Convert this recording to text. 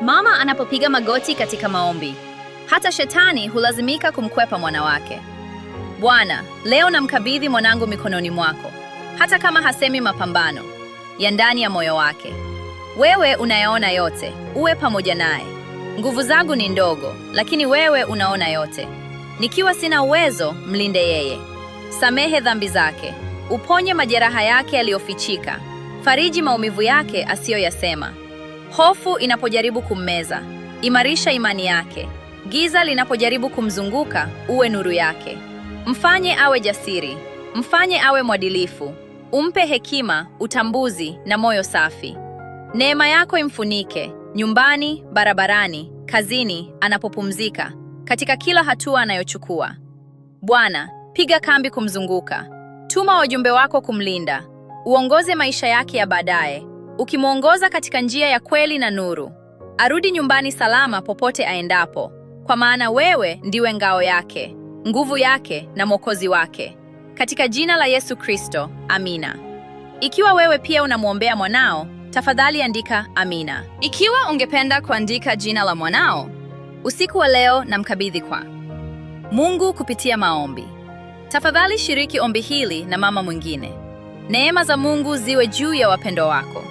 Mama anapopiga magoti katika maombi, hata shetani hulazimika kumkwepa mwana wake. Bwana, leo namkabidhi mwanangu mikononi mwako, hata kama hasemi mapambano ya ndani ya moyo wake. Wewe unayaona yote, uwe pamoja naye. Nguvu zangu ni ndogo, lakini wewe unaona yote. Nikiwa sina uwezo, mlinde yeye. Samehe dhambi zake, uponye majeraha yake yaliyofichika, fariji maumivu yake asiyoyasema. Hofu inapojaribu kummeza, imarisha imani yake. Giza linapojaribu kumzunguka, uwe nuru yake. Mfanye awe jasiri, mfanye awe mwadilifu. Umpe hekima, utambuzi na moyo safi. Neema yako imfunike, nyumbani, barabarani, kazini, anapopumzika, katika kila hatua anayochukua. Bwana, piga kambi kumzunguka. Tuma wajumbe wako kumlinda. Uongoze maisha yake ya baadaye, ukimwongoza katika njia ya kweli na nuru. Arudi nyumbani salama popote aendapo, kwa maana wewe ndiwe ngao yake, nguvu yake na mwokozi wake. Katika jina la Yesu Kristo, amina. Ikiwa wewe pia unamwombea mwanao, tafadhali andika amina. Ikiwa ungependa kuandika jina la mwanao, usiku wa leo namkabidhi kwa Mungu kupitia maombi. Tafadhali shiriki ombi hili na mama mwingine. Neema za Mungu ziwe juu ya wapendwa wako.